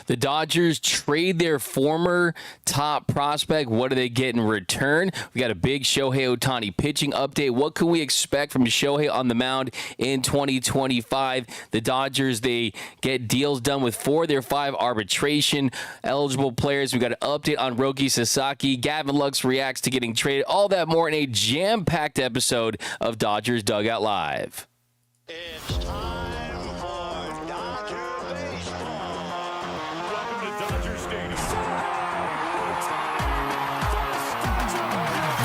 The Dodgers trade their former top prospect. What do they get in return? We got a big Shohei Ohtani pitching update. What can we expect from Shohei on the mound in 2025? The Dodgers, they get deals done with 4 of their 5 arbitration eligible players. We got an update on Roki, Sasaki. Gavin reacts to getting traded. All that more in a jam-packed episode of Dodgers Dugout Live. It's time for Dodger baseball. Welcome to Dodger Stadium.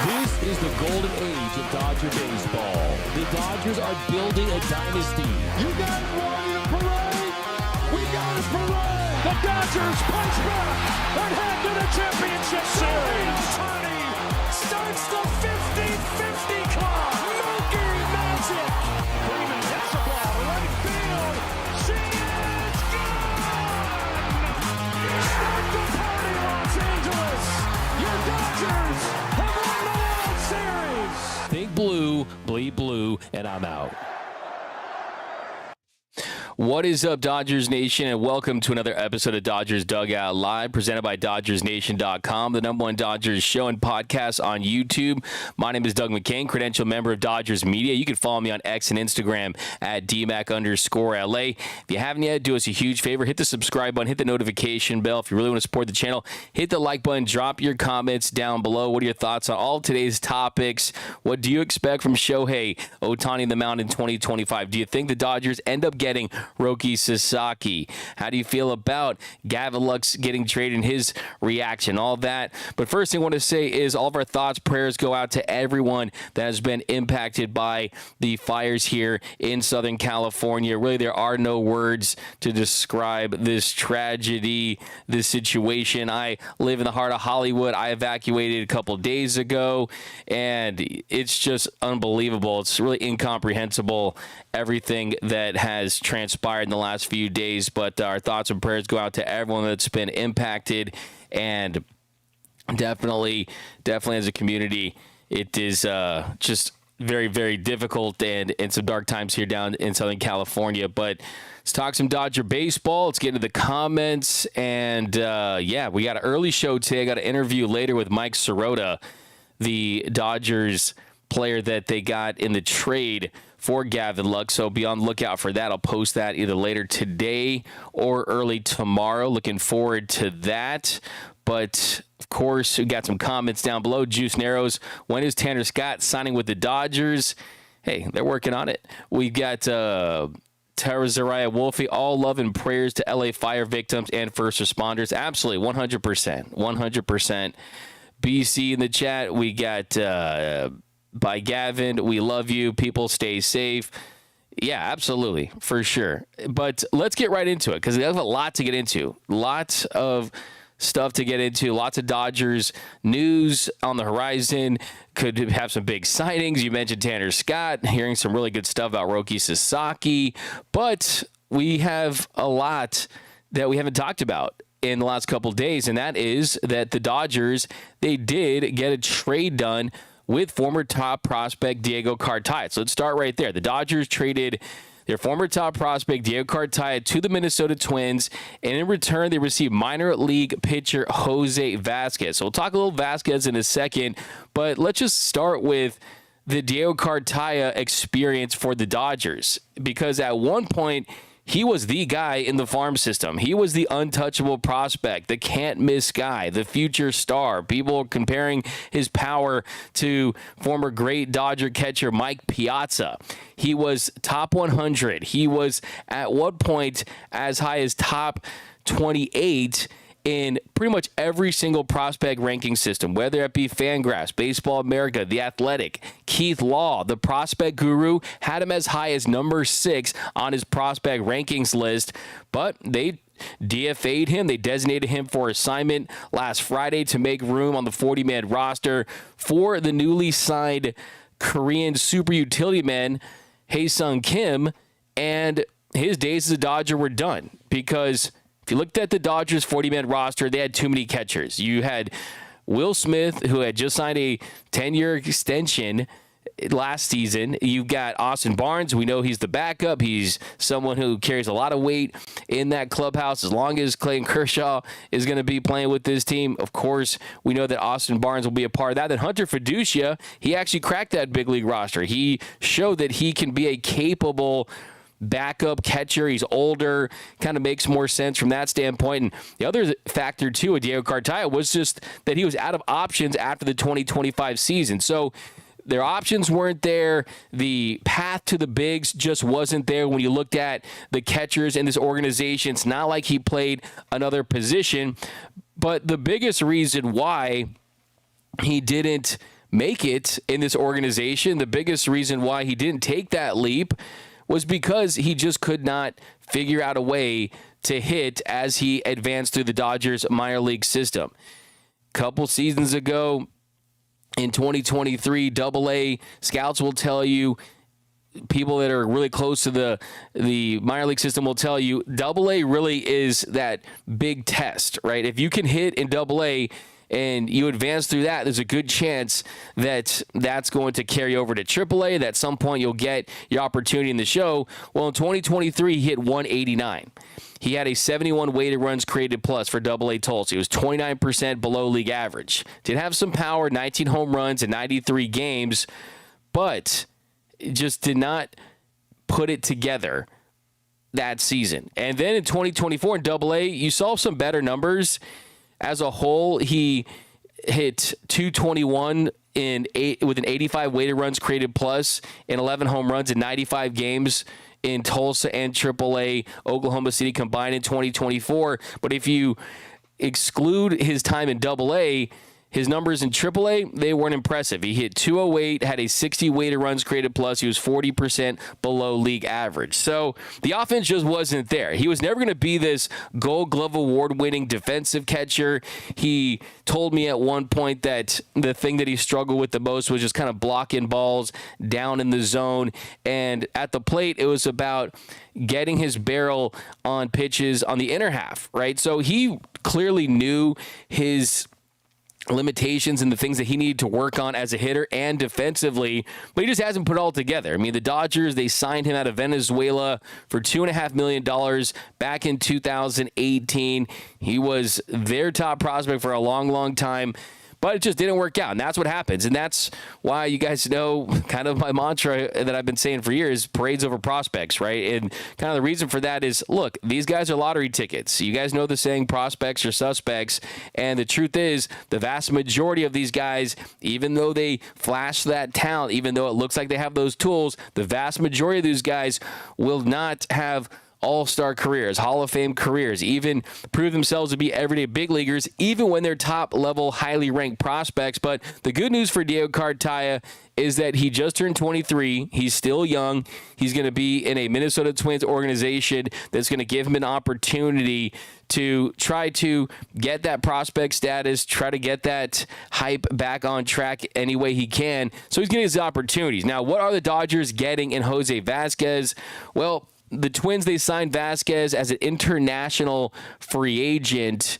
This is the golden age of Dodger baseball. The Dodgers are building a dynasty. You guys ready to parade? We got a parade. The Dodgers punch back and head to the championship series. Ohtani starts the 50-50 clock. Mookie Magic. Freeman hits the ball to right field. She is gone. Start the party, Los Angeles. Your Dodgers have won the World Series. Think blue, bleed blue, and I'm out. What is up, Dodgers Nation, and welcome to another episode of Dodgers Dugout Live, presented by dodgersnation.com, the #1 Dodgers show and podcast on YouTube. My name is Doug McKain, credential member of Dodgers Media. You can follow me on X and Instagram at DMAC_LA. If you haven't yet, do us a huge favor. Hit the subscribe button, hit the notification bell. If you really want to support the channel, hit the like button, drop your comments down below. What are your thoughts on all today's topics? What do you expect from Shohei Ohtani in the mound in 2025? Do you think the Dodgers end up getting Roki, Sasaki? How do you feel about Gavin getting traded and his reaction, all that? But first thing I want to say is all of our thoughts, prayers go out to everyone that has been impacted by the fires here in Southern California. Really, there are no words to describe this tragedy, this situation. I live in the heart of Hollywood. I evacuated a couple days ago, and it's just unbelievable. It's really incomprehensible, everything that has transpired in the last few days, but our thoughts and prayers go out to everyone that's been impacted, and definitely as a community, it is just very, very difficult and some dark times here down in Southern California. But let's talk some Dodger baseball. Let's get into the comments, and yeah, we got an early show today. I got an interview later with Mike Sirota, the Dodgers player that they got in the trade for Gavin Lux, so be on the lookout for that. I'll post that either later today or early tomorrow. Looking forward to that. But of course, we got some comments down below. Juice Narrows, when is Tanner Scott signing with the Dodgers? Hey, they're working on it. We've got Tarazariah Wolfie, all love and prayers to LA fire victims and first responders. Absolutely, 100%. BC in the chat. We got by Gavin, we love you. People stay safe. Yeah, absolutely, for sure. But let's get right into it, because we have a lot to get into. Lots of stuff to get into. Lots of Dodgers news on the horizon. Could have some big signings. You mentioned Tanner Scott. Hearing some really good stuff about Roki, Sasaki. But we have a lot that we haven't talked about in the last couple of days, and that is that the Dodgers, they did get a trade done with former top prospect Diego Cartaya. So let's start right there. The Dodgers traded their former top prospect Diego Cartaya to the Minnesota Twins, and in return, they received minor league pitcher Jose Vasquez. So we'll talk a little Vasquez in a second, but let's just start with the Diego Cartaya experience for the Dodgers, because at one point, he was the guy in the farm system. He was the untouchable prospect, the can't-miss guy, the future star. People are comparing his power to former great Dodger catcher Mike Piazza. He was top 100. He was at one point as high as top 28 in pretty much every single prospect ranking system, whether it be Fangraphs, Baseball America, The Athletic. Keith Law, the prospect guru, had him as high as number 6 on his prospect rankings list, but they DFA'd him. They designated him for assignment last Friday to make room on the 40-man roster for the newly signed Korean super utility man, Hae-Sung Kim, and his days as a Dodger were done, because if you looked at the Dodgers 40-man roster, they had too many catchers. You had Will Smith, who had just signed a 10-year extension last season. You've got Austin Barnes. We know he's the backup. He's someone who carries a lot of weight in that clubhouse. As long as Clayton Kershaw is going to be playing with this team, of course, we know that Austin Barnes will be a part of that. Then Hunter Fiducia, he actually cracked that big league roster. He showed that he can be a capable backup catcher. He's older, kind of makes more sense from that standpoint. And the other factor, too, with Diego Cartaya was just that he was out of options after the 2025 season. So their options weren't there. The path to the bigs just wasn't there when you looked at the catchers in this organization. It's not like he played another position. But the biggest reason why he didn't make it in this organization, the biggest reason why he didn't take that leap was because he just could not figure out a way to hit as he advanced through the Dodgers minor league system. Couple seasons ago, in 2023, AA scouts will tell you, people that are really close to the minor league system will tell you, AA really is that big test, right? If you can hit in AA and you advance through that, there's a good chance that that's going to carry over to AAA, that at some point you'll get your opportunity in the show. Well, in 2023, he hit 189. He had a 71 weighted runs created plus for AA Tulsa. He was 29% below league average. Did have some power, 19 home runs in 93 games, but just did not put it together that season. And then in 2024 in AA, you saw some better numbers. As a whole, he hit 221 with an 85 weighted runs created plus and 11 home runs in 95 games in Tulsa and AAA Oklahoma City combined in 2024. But if you exclude his time in AA, his numbers in AAA, they weren't impressive. He hit 208, had a 60 weighted runs created plus. He was 40% below league average. So the offense just wasn't there. He was never going to be this Gold Glove Award-winning defensive catcher. He told me at one point that the thing that he struggled with the most was just kind of blocking balls down in the zone. And at the plate, it was about getting his barrel on pitches on the inner half, right? So he clearly knew his limitations and the things that he needed to work on as a hitter and defensively, but he just hasn't put it all together. I mean, the Dodgers, they signed him out of Venezuela for $2.5 million back in 2018. He was their top prospect for a long, long time, but it just didn't work out, and that's what happens. And that's why you guys know kind of my mantra that I've been saying for years, parades over prospects, right? And kind of the reason for that is, look, these guys are lottery tickets. You guys know the saying, prospects are suspects, and the truth is the vast majority of these guys, even though they flash that talent, even though it looks like they have those tools, the vast majority of these guys will not have all-star careers, Hall of Fame careers, even prove themselves to be everyday big leaguers, even when they're top-level, highly ranked prospects. But the good news for Diego Cartaya is that he just turned 23. He's still young. He's going to be in a Minnesota Twins organization that's going to give him an opportunity to try to get that prospect status, try to get that hype back on track any way he can. So he's getting his opportunities. Now, what are the Dodgers getting in Jose Vasquez? Well, the Twins, they signed Vasquez as an international free agent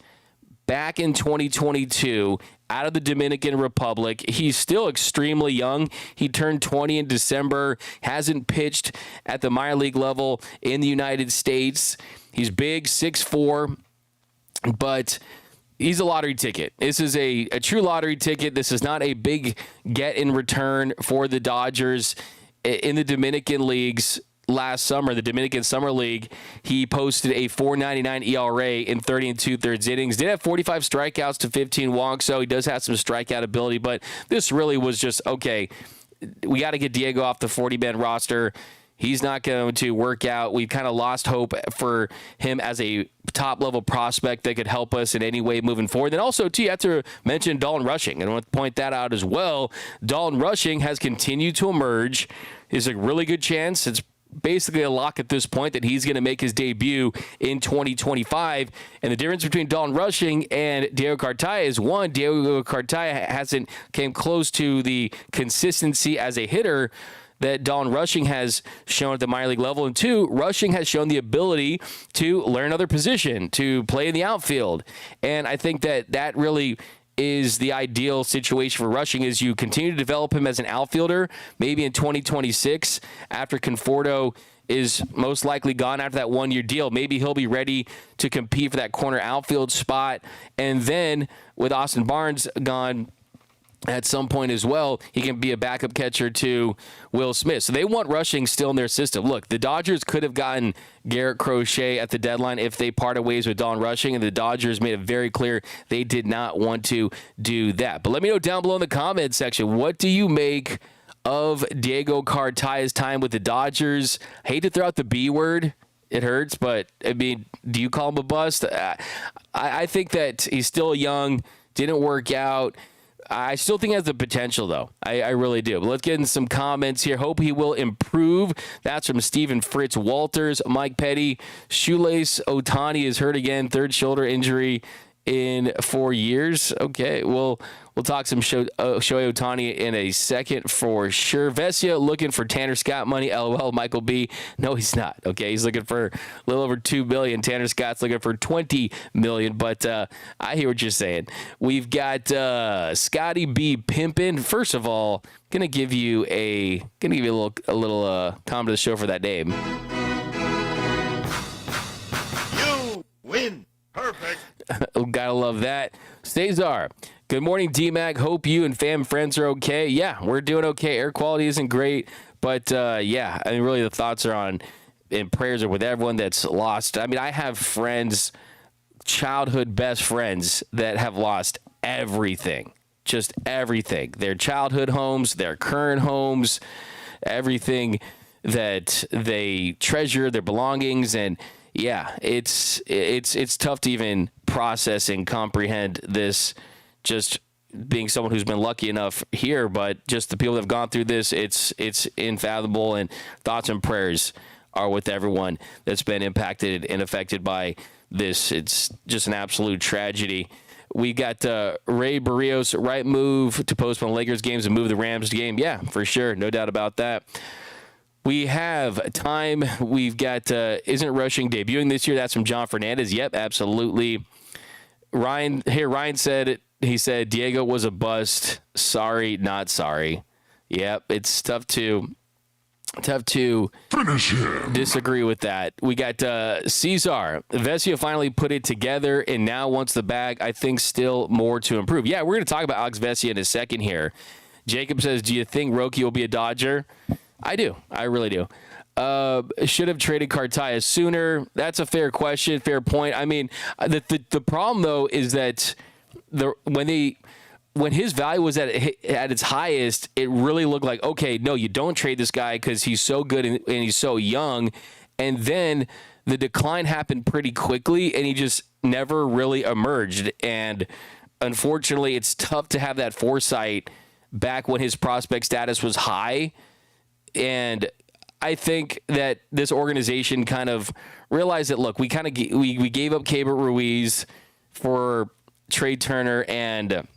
back in 2022 out of the Dominican Republic. He's still extremely young. He turned 20 in December, hasn't pitched at the minor league level in the United States. He's big, 6'4", but he's a lottery ticket. This is a true lottery ticket. This is not a big get in return for the Dodgers in the Dominican leagues. Last summer, the Dominican Summer League, he posted a .499 ERA in 30 2/3 innings. Did have 45 strikeouts to 15 walks, so he does have some strikeout ability. But this really was just, okay, we got to get Diego off the 40-man roster. He's not going to work out. We've kind of lost hope for him as a top-level prospect that could help us in any way moving forward. And also, too, you have to mention Dalton Rushing. And I want to point that out as well. Dalton Rushing has continued to emerge. There's a really good chance. It's basically a lock at this point that he's going to make his debut in 2025. And the difference between Dalton Rushing and Diego Cartaya is, one, Diego Cartaya hasn't came close to the consistency as a hitter that Dalton Rushing has shown at the minor league level. And two, Rushing has shown the ability to learn another position, to play in the outfield. And I think that really is the ideal situation for rushing is you continue to develop him as an outfielder, maybe in 2026 after Conforto is most likely gone after that 1-year deal. Maybe he'll be ready to compete for that corner outfield spot. And then with Austin Barnes gone at some point as well, he can be a backup catcher to Will Smith. So they want rushing still in their system. Look, the Dodgers could have gotten Garrett Crochet at the deadline if they parted ways with Don Rushing, and the Dodgers made it very clear they did not want to do that. But let me know down below in the comments section, what do you make of Diego Cartaya's time with the Dodgers? I hate to throw out the B word. It hurts, but, I mean, do you call him a bust? I think that he's still young, didn't work out. I still think he has the potential, though. I really do. But let's get in some comments here. Hope he will improve. That's from Stephen Fritz Walters. Mike Petty, shoelace Ohtani is hurt again. Third shoulder injury in 4 years. Okay, we'll talk some Shohei Ohtani in a second for sure. Vesia looking for Tanner Scott money. LOL, Michael B. No, he's not. Okay, he's looking for a little over $2 billion. Tanner Scott's looking for $20 million. But I hear what you're saying. We've got Scotty B. Pimpin. First of all, gonna give you a little comment to the show for that name. You win. Perfect. Gotta love that. Cesar, good morning, D-Mac. Hope you and fam friends are okay. Yeah, we're doing okay. Air quality isn't great, but yeah, I mean, really the thoughts are on and prayers are with everyone that's lost. I mean, I have friends, childhood best friends that have lost everything, just everything. Their childhood homes, their current homes, everything that they treasure, their belongings, and yeah, it's tough to even process and comprehend this, just being someone who's been lucky enough here, but just the people that have gone through this, it's unfathomable, and thoughts and prayers are with everyone that's been impacted and affected by this. It's just an absolute tragedy. We got Ray Barrios, right move to postpone Lakers games and move the Rams game. Yeah, for sure. No doubt about that. We have time. We've got isn't rushing debuting this year. That's from John Fernandez. Yep, absolutely. Ryan said it. He said Diego was a bust. Sorry, not sorry. Yep, it's tough to Finish him. Disagree with that. We got Cesar. Vesia finally put it together and now wants the bag. I think still more to improve. Yeah, we're going to talk about Alex Vesia in a second here. Jacob says, do you think Roki will be a Dodger? I do. I really do. Should have traded Cartaya sooner. That's a fair question, fair point. I mean, the problem though is that when his value was at its highest, it really looked like, okay, no, you don't trade this guy because he's so good and he's so young. And then the decline happened pretty quickly, and he just never really emerged. And unfortunately, it's tough to have that foresight back when his prospect status was high. And I think that this organization kind of realized that, look, we gave up Keibert Ruiz for Trey Turner and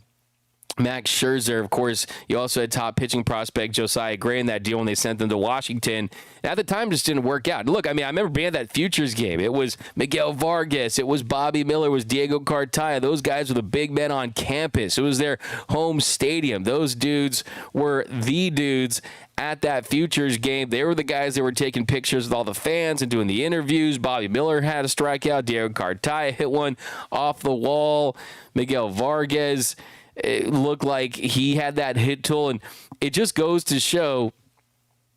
Max Scherzer. Of course, you also had top pitching prospect Josiah Gray in that deal when they sent them to Washington. And at the time, just didn't work out. Look, I mean, I remember being at that Futures game. It was Miguel Vargas. It was Bobby Miller. It was Diego Cartaya. Those guys were the big men on campus. It was their home stadium. Those dudes were the dudes at that Futures game. They were the guys that were taking pictures with all the fans and doing the interviews. Bobby Miller had a strikeout. Diego Cartaya hit one off the wall. Miguel Vargas, it looked like he had that hit tool. And it just goes to show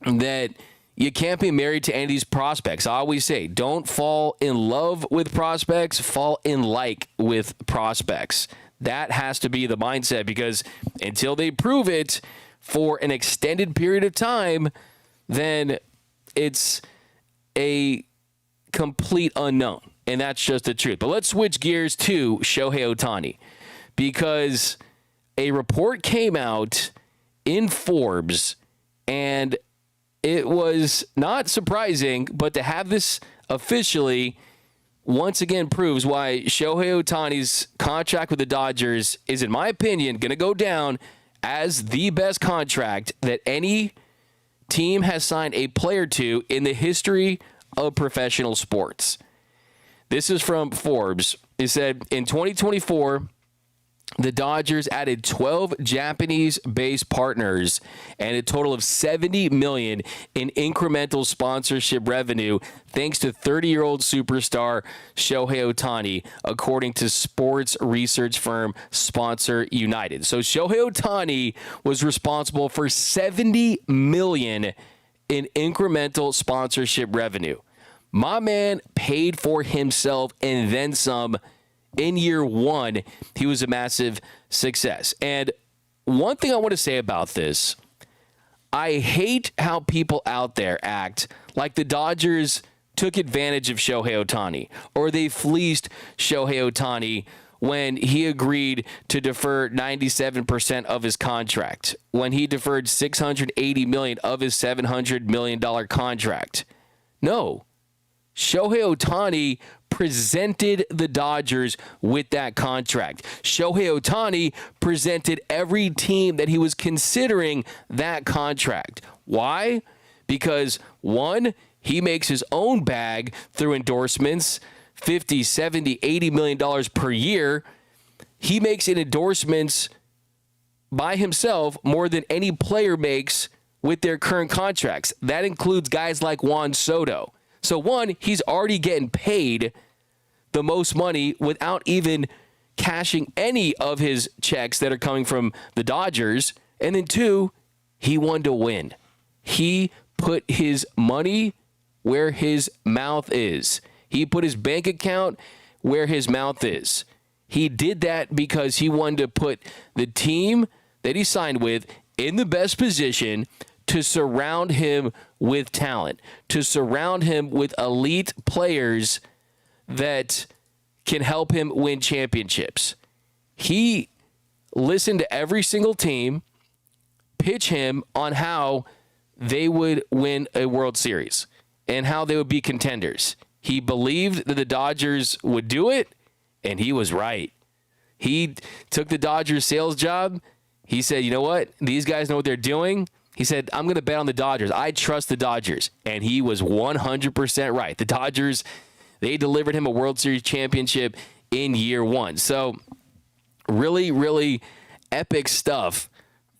that you can't be married to any of these prospects. I always say, don't fall in love with prospects, fall in like with prospects. That has to be the mindset, because until they prove it for an extended period of time, then it's a complete unknown. And that's just the truth. But let's switch gears to Shohei Ohtani, because a report came out in Forbes, and it was not surprising, but to have this officially once again proves why Shohei Ohtani's contract with the Dodgers is, in my opinion, going to go down as the best contract that any team has signed a player to in the history of professional sports. This is from Forbes. It said, in 2024, the Dodgers added 12 Japanese-based partners and a total of $70 million in incremental sponsorship revenue thanks to 30-year-old superstar Shohei Ohtani, according to sports research firm Sponsor United. So Shohei Ohtani was responsible for $70 million in incremental sponsorship revenue. My man paid for himself and then some. In year one, he was a massive success. And one thing I want to say about this, I hate how people out there act like the Dodgers took advantage of Shohei Ohtani or they fleeced Shohei Ohtani when he agreed to defer 97% of his contract, when he deferred $680 million of his $700 million contract. No. Shohei Ohtani presented the Dodgers with that contract. Shohei Ohtani presented every team that he was considering that contract. Why? Because, one, he makes his own bag through endorsements, $50, $70, $80 million per year. He makes in endorsements by himself more than any player makes with their current contracts. That includes guys like Juan Soto. So one, he's already getting paid the most money without even cashing any of his checks that are coming from the Dodgers. And then two, he wanted to win. He put his money where his mouth is. He put his bank account where his mouth is. He did that because he wanted to put the team that he signed with in the best position to surround him with talent, to surround him with elite players that can help him win championships. He listened to every single team pitch him on how they would win a World Series and how they would be contenders. He believed that the Dodgers would do it, and he was right. He took the Dodgers sales job. He said, you know what? These guys know what they're doing. He said, I'm going to bet on the Dodgers. I trust the Dodgers. And he was 100% right. The Dodgers, they delivered him a World Series championship in year one. So really, really epic stuff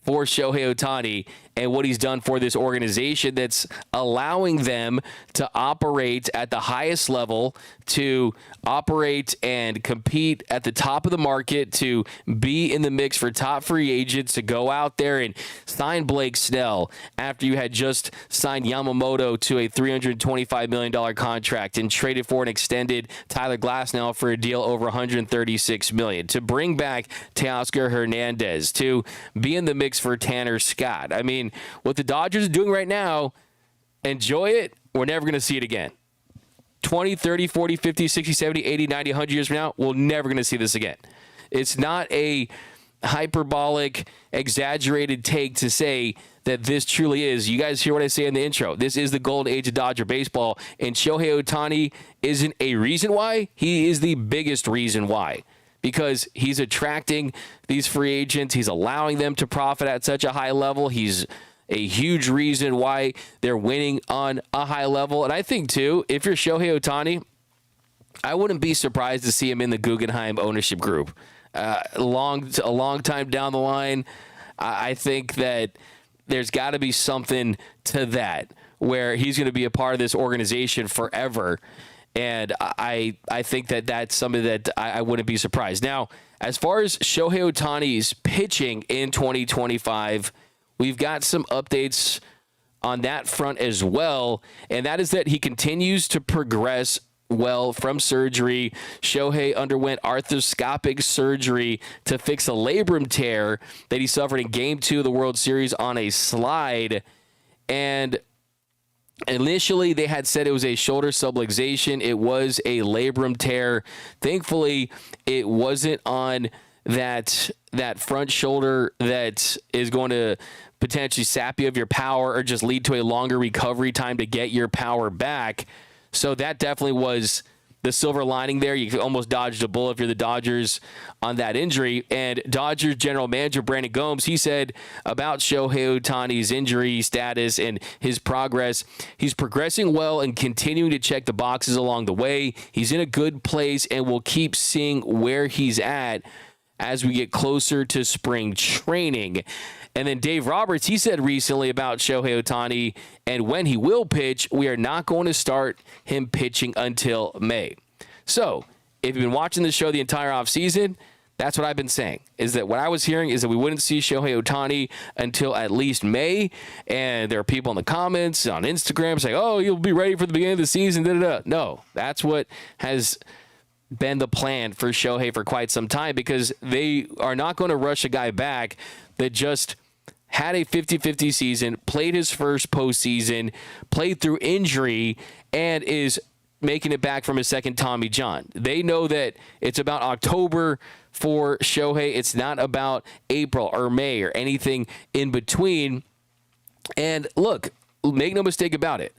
for Shohei Ohtani and what he's done for this organization that's allowing them to operate at the highest level, to operate and compete at the top of the market, to be in the mix for top free agents, to go out there and sign Blake Snell after you had just signed Yamamoto to a $325 million contract and traded for an extended Tyler Glasnow for a deal over $136 million, to bring back Teoscar Hernandez, to be in the mix for Tanner Scott. I mean, what the Dodgers are doing right now, enjoy it. We're never going to see it again. 20, 30, 40, 50, 60, 70, 80, 90, 100 years from now, we're never going to see this again. It's not a hyperbolic, exaggerated take to say that this truly is. You guys hear what I say in the intro. This is the golden age of Dodger baseball, and Shohei Ohtani isn't a reason why. He is the biggest reason why. Because he's attracting these free agents. He's allowing them to profit at such a high level. He's a huge reason why they're winning on a high level. And I think, too, if you're Shohei Ohtani, I wouldn't be surprised to see him in the Guggenheim ownership group. A long time down the line, I think that there's got to be something to that where he's going to be a part of this organization forever. And I think that that's something that I wouldn't be surprised. Now, as far as Shohei Ohtani's pitching in 2025, we've got some updates on that front as well. And that is that he continues to progress well from surgery. Shohei underwent arthroscopic surgery to fix a labrum tear that he suffered in Game 2 of the World Series on a slide. And initially, they had said it was a shoulder subluxation. It was a labrum tear. Thankfully, it wasn't on that front shoulder that is going to potentially sap you of your power or just lead to a longer recovery time to get your power back. So that definitely was the silver lining there. You almost dodged a bullet if you're the Dodgers on that injury. And Dodgers general manager Brandon Gomes, he said about Shohei Ohtani's injury status and his progress, he's progressing well and continuing to check the boxes along the way. He's in a good place and we'll keep seeing where he's at as we get closer to spring training. And then Dave Roberts, he said recently about Shohei Ohtani and when he will pitch, we are not going to start him pitching until May. So if you've been watching the show the entire offseason, that's what I've been saying, is that what I was hearing is that we wouldn't see Shohei Ohtani until at least May. And there are people in the comments on Instagram saying, oh, you'll be ready for the beginning of the season. Da-da-da. No, that's what has been the plan for Shohei for quite some time, because they are not going to rush a guy back that just had a 50-50 season, played his first postseason, played through injury, and is making it back from his second Tommy John. They know that it's about October for Shohei. It's not about April or May or anything in between. And look, make no mistake about it.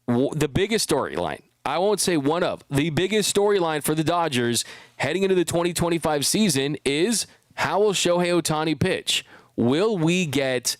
The biggest storyline, I won't say one of, the biggest storyline for the Dodgers heading into the 2025 season is, how will Shohei Ohtani pitch? Will we get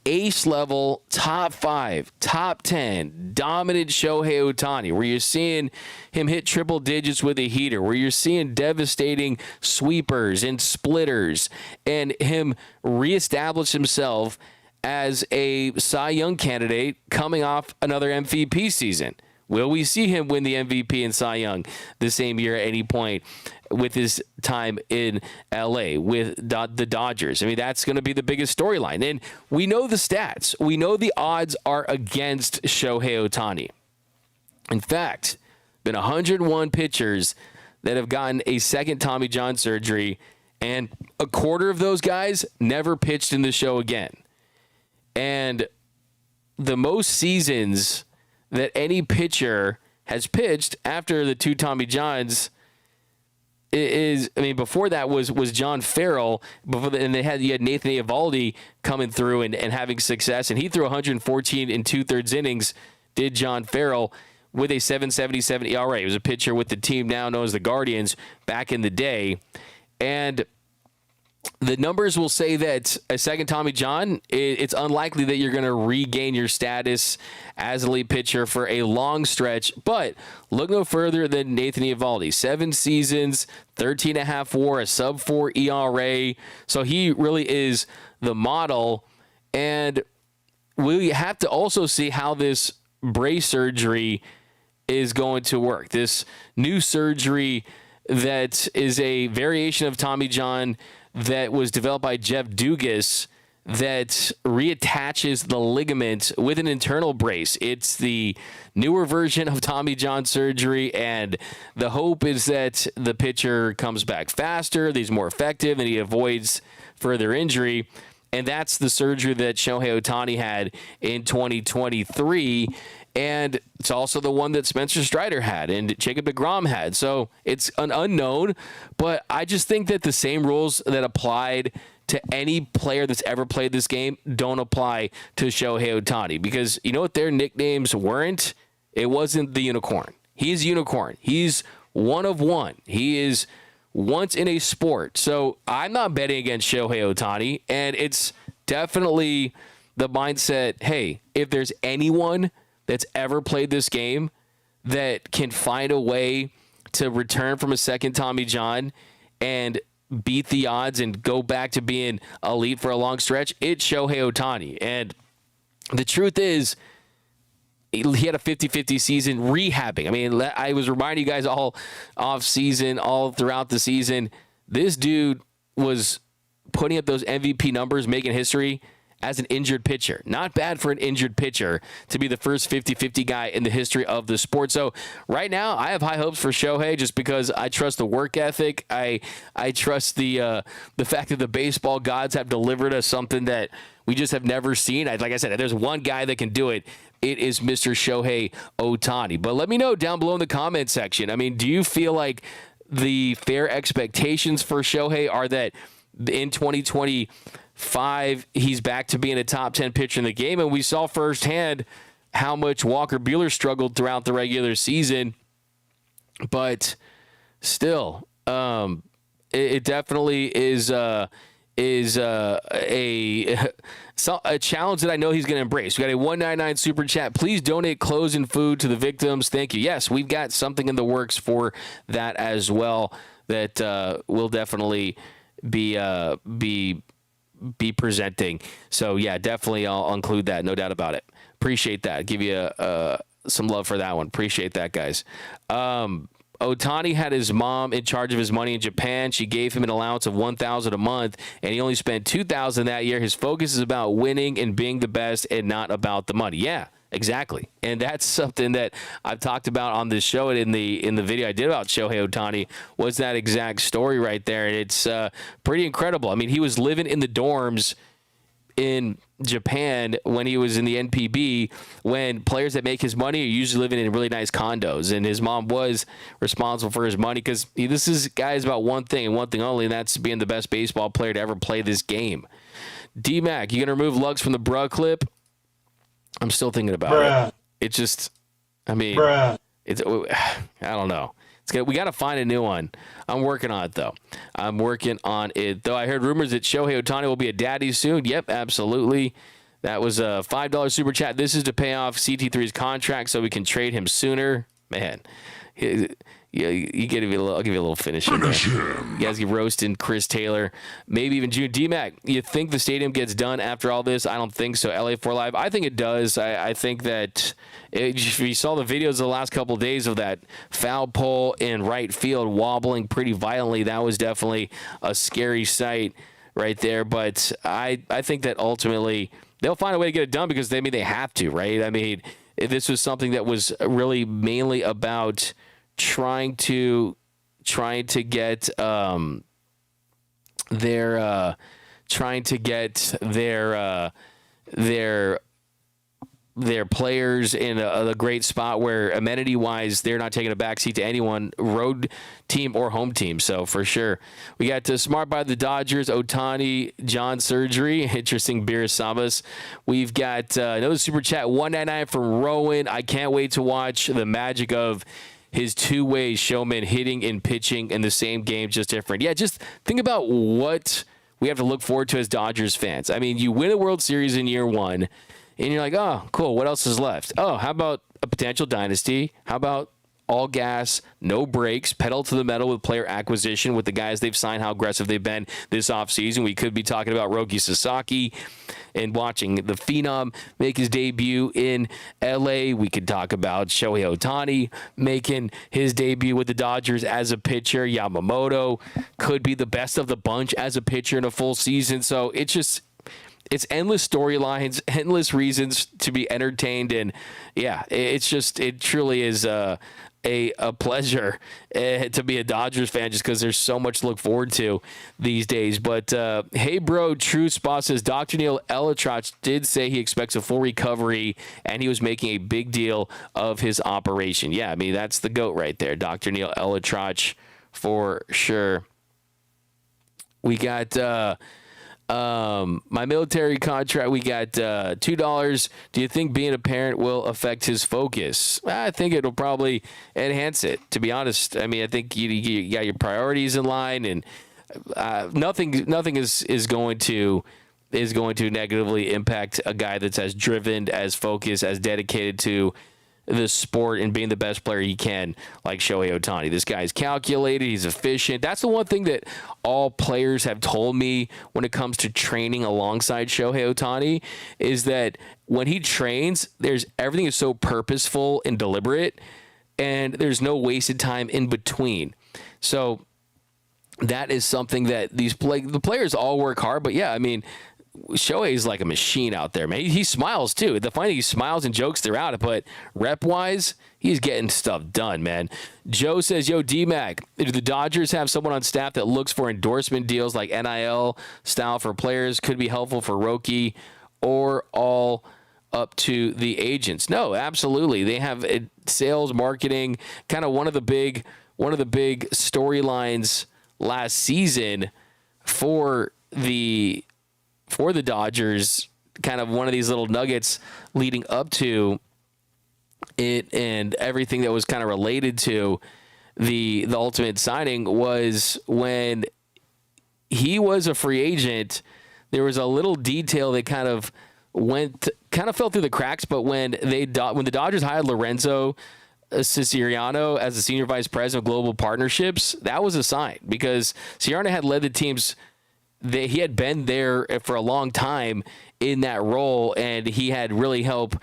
ace level, top 5, top 10, dominant Shohei Ohtani, where you're seeing him hit triple digits with a heater, where you're seeing devastating sweepers and splitters, and him reestablish himself as a Cy Young candidate coming off another MVP season? Will we see him win the MVP and Cy Young the same year at any point with his time in LA with the Dodgers? I mean, that's going to be the biggest storyline. And we know the stats. We know the odds are against Shohei Ohtani. In fact, been 101 pitchers that have gotten a second Tommy John surgery, and a quarter of those guys never pitched in the show again. And the most seasons that any pitcher has pitched after the two Tommy Johns is, I mean, before that was John Farrell, and you had Nathan Eovaldi coming through and having success, and he threw 114 in 2/3 innings, did John Farrell, with a 7.77 ERA. He was a pitcher with the team now known as the Guardians back in the day. And the numbers will say that a second Tommy John, it's unlikely that you're going to regain your status as an elite pitcher for a long stretch. But look no further than Nathan Eovaldi. 7 seasons, 13.5 WAR, a sub-4 ERA. So he really is the model. And we have to also see how this brace surgery is going to work. This new surgery that is a variation of Tommy John that was developed by Jeff Dugas that reattaches the ligament with an internal brace. It's the newer version of Tommy John surgery, and the hope is that the pitcher comes back faster, that he's more effective, and he avoids further injury. And that's the surgery that Shohei Ohtani had in 2023. And it's also the one that Spencer Strider had and Jacob deGrom had. So it's an unknown, but I just think that the same rules that applied to any player that's ever played this game don't apply to Shohei Ohtani, because you know what their nicknames weren't? It wasn't the unicorn. He's unicorn. He's one of one. He is once in a sport. So I'm not betting against Shohei Ohtani, and it's definitely the mindset, hey, if there's anyone that's ever played this game that can find a way to return from a second Tommy John and beat the odds and go back to being elite for a long stretch, it's Shohei Ohtani. And the truth is, he had a 50-50 season rehabbing. I mean, I was reminding you guys all off season, all throughout the season, this dude was putting up those MVP numbers, making history as an injured pitcher. Not bad for an injured pitcher to be the first 50-50 guy in the history of the sport. So right now, I have high hopes for Shohei just because I trust the work ethic. I trust the fact that the baseball gods have delivered us something that we just have never seen. Like I said, if there's one guy that can do it, it is Mr. Shohei Ohtani. But let me know down below in the comment section. I mean, do you feel like the fair expectations for Shohei are that in 2025, he's back to being a top 10 pitcher in the game? And we saw firsthand how much Walker Buehler struggled throughout the regular season. But still, it definitely is a challenge that I know he's going to embrace. We got a 199 super chat. Please donate clothes and food to the victims. Thank you. Yes, we've got something in the works for that as well that will definitely be presenting. So yeah, definitely I'll include that. No doubt about it. Appreciate that. Give you some love for that one. Appreciate that, guys. Ohtani had his mom in charge of his money in Japan. She gave him an allowance of $1,000 a month, and he only spent $2,000 that year. His focus is about winning and being the best and not about the money. Yeah, exactly. And that's something that I've talked about on this show and in the video I did about Shohei Ohtani was that exact story right there. And it's pretty incredible. I mean, he was living in the dorms in Japan when he was in the NPB, when players that make his money are usually living in really nice condos, and his mom was responsible for his money because this guy is about one thing and one thing only, and that's being the best baseball player to ever play this game. D-Mac, you gonna remove Luggs from the bruh clip? I'm still thinking about it. It's just, I mean, it's, I don't know. We got to find a new one. I'm working on it, though. I heard rumors that Shohei Ohtani will be a daddy soon. Yep, absolutely. That was a $5 super chat. This is to pay off CT3's contract so we can trade him sooner. Man, yeah, I'll give you a little finish in there. You guys get roasting Chris Taylor, maybe even June. D-Mac, you think the stadium gets done after all this? I don't think so. LA4 Live, I think it does. I think that if you saw the videos the last couple of days of that foul pole in right field wobbling pretty violently, that was definitely a scary sight right there. But I think that ultimately they'll find a way to get it done because they have to, right? I mean, this was something that was really mainly about trying to get their players in a great spot where amenity wise they're not taking a backseat to anyone, road team or home team. So for sure, we got Smart by the Dodgers, Ohtani, John surgery. Interesting beer Sabas. We've got another super chat 199 from Rowan. I can't wait to watch the magic of his two-way showman hitting and pitching in the same game, just different. Yeah, just think about what we have to look forward to as Dodgers fans. I mean, you win a World Series in year one, and you're like, oh, cool, what else is left? Oh, how about a potential dynasty? How about all gas, no brakes, pedal to the metal with player acquisition with the guys they've signed, how aggressive they've been this offseason? We could be talking about Roki Sasaki and watching the Phenom make his debut in L.A. We could talk about Shohei Ohtani making his debut with the Dodgers as a pitcher. Yamamoto could be the best of the bunch as a pitcher in a full season. So it's endless storylines, endless reasons to be entertained. And yeah, it truly is a pleasure to be a Dodgers fan just because there's so much to look forward to these days. But hey, bro, True Spot says Dr. Neil Elitrach did say he expects a full recovery and he was making a big deal of his operation. Yeah, I mean, that's the GOAT right there, Dr. Neil Elitrach for sure. We got my military contract, we got $2. Do you think being a parent will affect his focus? I think it'll probably enhance it, to be honest. I mean, I think you got your priorities in line, and nothing is going to negatively impact a guy that's as driven, as focused, as dedicated to the sport and being the best player he can, like Shohei Ohtani. This guy's calculated, he's efficient. That's the one thing that all players have told me when it comes to training alongside Shohei Ohtani is that when he trains, everything is so purposeful and deliberate, and there's no wasted time in between. So that is something that the players all work hard, but yeah, I mean, Shohei is like a machine out there, man. He smiles too. The funny, he smiles and jokes throughout it, but rep-wise, he's getting stuff done, man. Joe says, yo, D-Mac, do the Dodgers have someone on staff that looks for endorsement deals like NIL style for players? Could be helpful for Roki, or all up to the agents? No, absolutely. They have sales, marketing, kind of one of the big storylines last season for the Dodgers, kind of one of these little nuggets leading up to it and everything that was kind of related to the ultimate signing was when he was a free agent. There was a little detail that kind of fell through the cracks, but when the Dodgers hired Lorenzo Siciliano as the senior vice president of global partnerships, that was a sign because Siciliano had led the teams. He had been there for a long time in that role, and he had really helped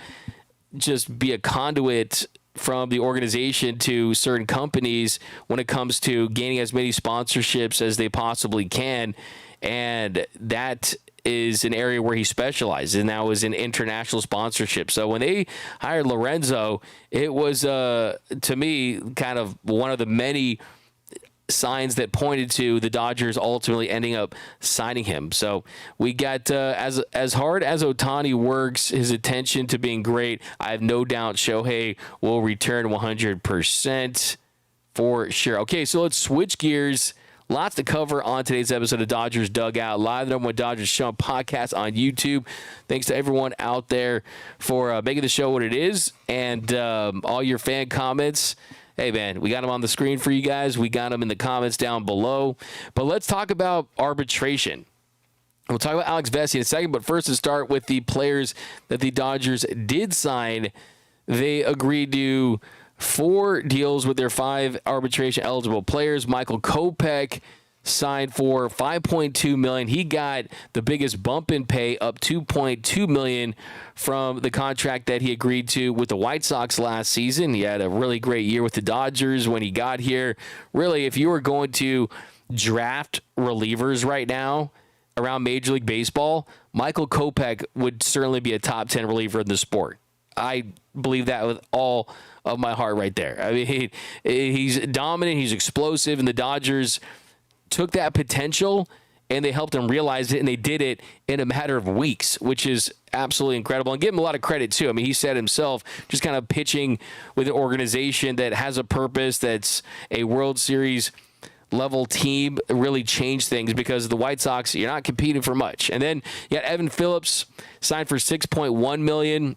just be a conduit from the organization to certain companies when it comes to gaining as many sponsorships as they possibly can. And that is an area where he specialized, and that was in international sponsorship. So when they hired Lorenzo, it was, to me, kind of one of the many signs that pointed to the Dodgers ultimately ending up signing him. So we got, as hard as Ohtani works his attention to being great, I have no doubt Shohei will return 100% for sure. Okay, so let's switch gears. Lots to cover on today's episode of Dodgers Dugout Live, the number one Dodgers show and podcast on YouTube. Thanks to everyone out there for making the show what it is, and all your fan comments. Hey, man, we got them on the screen for you guys. We got them in the comments down below. But let's talk about arbitration. We'll talk about Alex Vesia in a second, but first to start with the players that the Dodgers did sign. They agreed to 4 deals with their 5 arbitration-eligible players. Michael Kopech signed for $5.2 million. He got the biggest bump in pay, up $2.2 million from the contract that he agreed to with the White Sox last season. He had a really great year with the Dodgers when he got here. Really, if you were going to draft relievers right now around Major League Baseball, Michael Kopech would certainly be a top 10 reliever in the sport. I believe that with all of my heart right there. I mean, he's dominant, he's explosive, and the Dodgers took that potential and they helped him realize it, and they did it in a matter of weeks, which is absolutely incredible. And give him a lot of credit, too. I mean, he said himself, just kind of pitching with an organization that has a purpose, that's a World Series level team, really changed things because the White Sox, you're not competing for much. And then you got Evan Phillips signed for $6.1 million.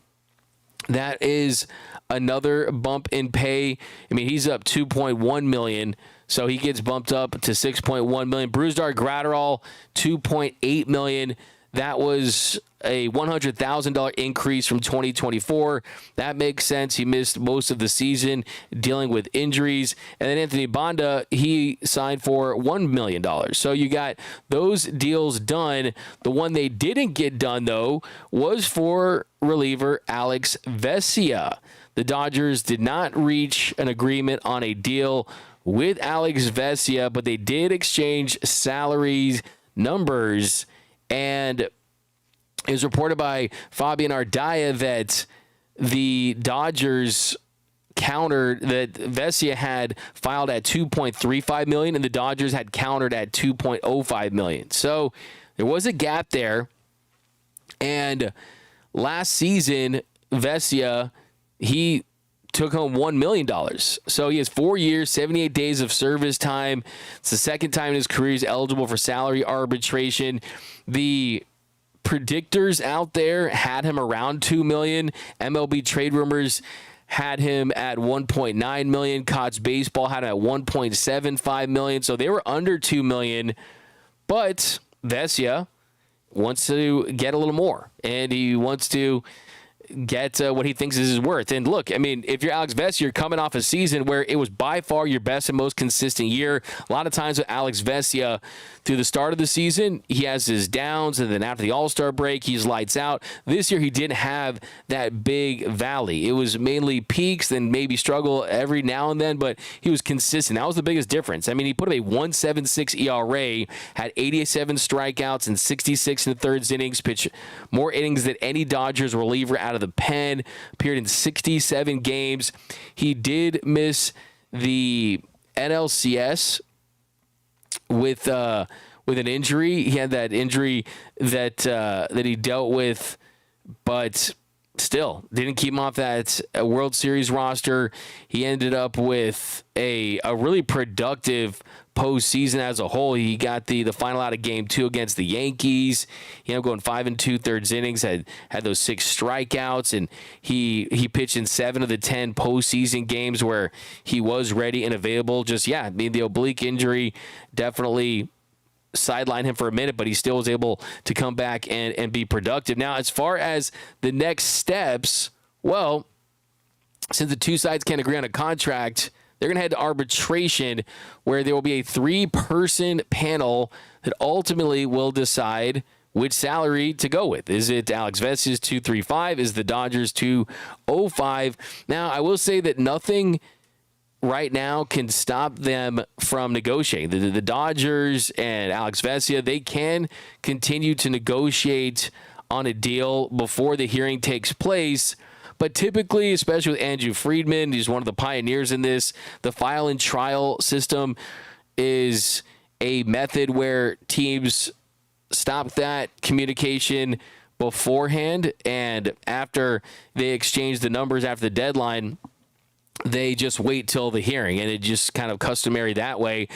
That is another bump in pay. I mean, he's up $2.1 million. So he gets bumped up to $6.1 million. Brusdar Graterol, $2.8 million. That was a $100,000 increase from 2024. That makes sense. He missed most of the season dealing with injuries. And then Anthony Banda, he signed for $1 million. So you got those deals done. The one they didn't get done, though, was for reliever Alex Vesia. The Dodgers did not reach an agreement on a deal with Alex Vesia, but they did exchange salaries numbers, and it was reported by Fabian Ardaya that the Dodgers countered that Vesia had filed at $2.35 million and the Dodgers had countered at $2.05 million. So there was a gap there. And last season, Vesia, he took home $1 million. So he has 4 years, 78 days of service time. It's the second time in his career he's eligible for salary arbitration. The predictors out there had him around $2 million. MLB Trade Rumors had him at $1.9 million. Cots Baseball had him at $1.75 million. So they were under $2 million. But Vesia wants to get a little more, and he wants to get what he thinks is his worth. And look, I mean, if you're Alex Vesia, you're coming off a season where it was by far your best and most consistent year. A lot of times with Alex Vesia, through the start of the season, he has his downs, and then after the All-Star break, he's lights out. This year, he didn't have that big valley. It was mainly peaks, then maybe struggle every now and then, but he was consistent. That was the biggest difference. I mean, he put up a 1.76 ERA, had 87 strikeouts and 66 in the third innings, pitched more innings than any Dodgers reliever out of the pen, appeared in 67 games. He did miss the NLCS with an injury. He had that injury that he dealt with, but still didn't keep him off that World Series roster. He ended up with a really productive postseason as a whole. He got the final out of Game 2 against the Yankees. He ended up going 5 2/3 innings, had those 6 strikeouts, and he pitched in 7 of the 10 postseason games where he was ready and available. I mean, the oblique injury definitely sidelined him for a minute, but he still was able to come back and be productive. Now, as far as the next steps, well, since the two sides can't agree on a contract, they're going to head to arbitration, where there will be a 3-person panel that ultimately will decide which salary to go with. Is it Alex Vesia's 235? Is the Dodgers 205? Now, I will say that nothing right now can stop them from negotiating. The Dodgers and Alex Vesia, they can continue to negotiate on a deal before the hearing takes place. But typically, especially with Andrew Friedman, he's one of the pioneers in this, the file and trial system is a method where teams stop that communication beforehand, and after they exchange the numbers after the deadline, they just wait till the hearing, and it just kind of customary that way.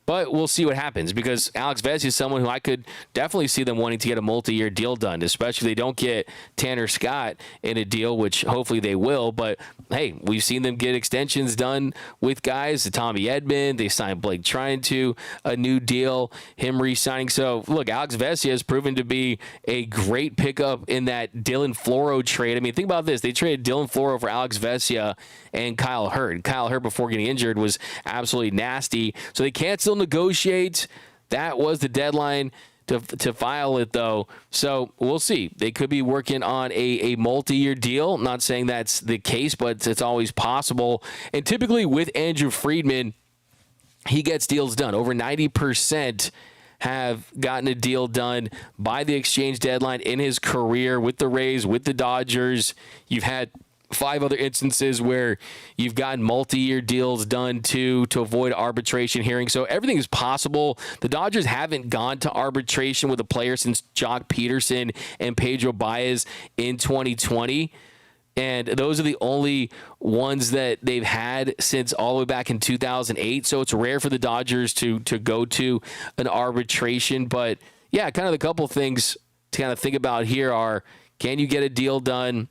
But we'll see what happens, because Alex Vesia is someone who I could definitely see them wanting to get a multi-year deal done, especially if they don't get Tanner Scott in a deal, which hopefully they will. But, hey, we've seen them get extensions done with guys. Tommy Edman, they signed Blake Trine to a new deal, him re-signing. So, look, Alex Vesia has proven to be a great pickup in that Dylan Floro trade. I mean, think about this. They traded Dylan Floro for Alex Vesia and Kyle Hurd. Kyle Hurd, before getting injured, was absolutely nasty. So they can't still negotiate. That was the deadline to file it, though. So we'll see. They could be working on a multi-year deal. I'm not saying that's the case, but it's always possible. And typically with Andrew Friedman, he gets deals done. Over 90% have gotten a deal done by the exchange deadline in his career with the Rays, with the Dodgers. You've had 5 other instances where you've gotten multi-year deals done to avoid arbitration hearings. So everything is possible. The Dodgers haven't gone to arbitration with a player since Jock Peterson and Pedro Baez in 2020. And those are the only ones that they've had since all the way back in 2008. So it's rare for the Dodgers to go to an arbitration. But yeah, kind of the couple things to kind of think about here are, can you get a deal done?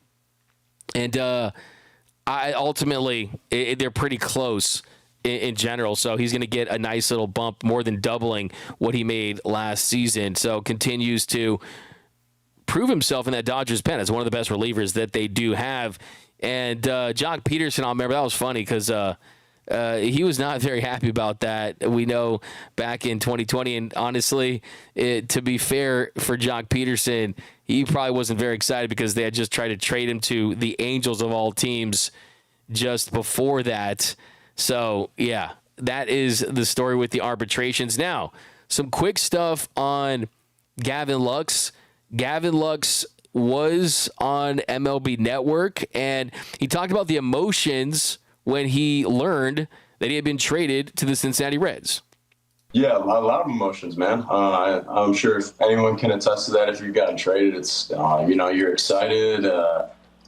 And they're pretty close in general. So he's going to get a nice little bump, more than doubling what he made last season. So continues to prove himself in that Dodgers pen as one of the best relievers that they do have. And Jock Peterson, I'll remember, that was funny because he was not very happy about that. We know back in 2020, and honestly, to be fair for Jock Peterson, he probably wasn't very excited because they had just tried to trade him to the Angels of all teams just before that. So, yeah, that is the story with the arbitrations. Now, some quick stuff on Gavin Lux. Gavin Lux was on MLB Network, and he talked about the emotions when he learned that he had been traded to the Cincinnati Reds. Yeah, a lot of emotions, man. I'm sure if anyone can attest to that, if you've gotten traded, it's, you're excited,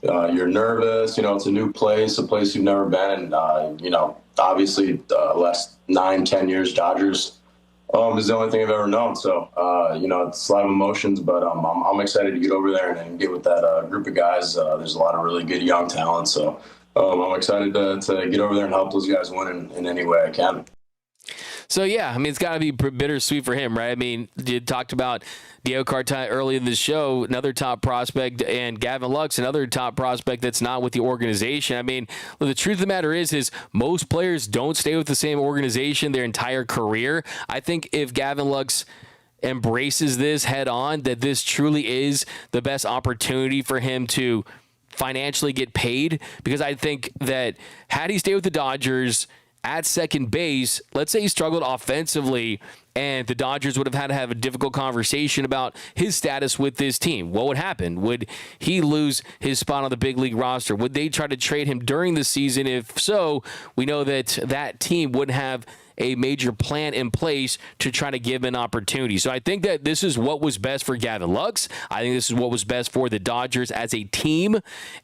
you're nervous, it's a new place, a place you've never been. Obviously the last 9-10 years, Dodgers is the only thing I've ever known. So, it's a lot of emotions, but I'm excited to get over there and get with that group of guys. There's a lot of really good young talent. So I'm excited to get over there and help those guys win in any way I can. So, yeah, I mean, it's got to be bittersweet for him, right? I mean, you talked about Diego Cartaya early in the show, another top prospect, and Gavin Lux, another top prospect that's not with the organization. I mean, the truth of the matter is most players don't stay with the same organization their entire career. I think if Gavin Lux embraces this head on, that this truly is the best opportunity for him to financially get paid, because I think that had he stayed with the Dodgers at second base, let's say he struggled offensively and the Dodgers would have had to have a difficult conversation about his status with this team. What would happen? Would he lose his spot on the big league roster? Would they try to trade him during the season? If so, we know that team would have a major plan in place to try to give him an opportunity. So I think that this is what was best for Gavin Lux. I think this is what was best for the Dodgers as a team.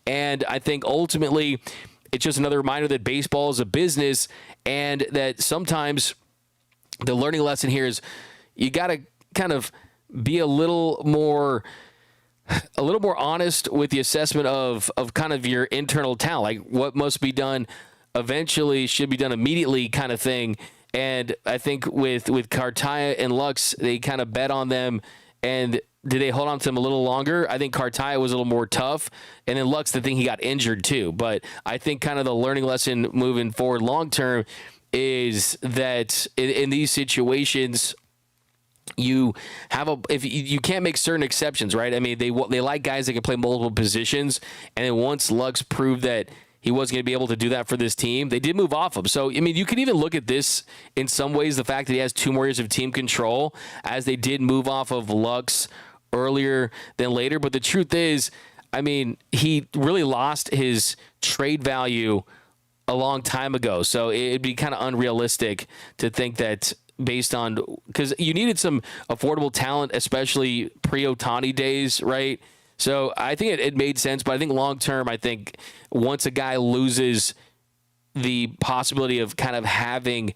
And I think ultimately it's just another reminder that baseball is a business, and that sometimes the learning lesson here is you got to kind of be a little more honest with the assessment of kind of your internal talent, like what must be done eventually should be done immediately kind of thing. And I think with Cartaya and Lux, they kind of bet on them, and did they hold on to him a little longer? I think Cartaya was a little more tough, and then Lux, the thing, he got injured too. But I think kind of the learning lesson moving forward long term is that in these situations, you have if you can't make certain exceptions, right? I mean, they like guys that can play multiple positions, and then once Lux proved that he wasn't going to be able to do that for this team, they did move off him. So, I mean, you could even look at this in some ways, the fact that he has 2 more years of team control, as they did move off of Lux earlier than later. But the truth is, I mean, he really lost his trade value a long time ago. So it'd be kind of unrealistic to think that based on, because you needed some affordable talent, especially pre-Ohtani days, right? So I think it made sense, but I think long term, I think once a guy loses the possibility of kind of having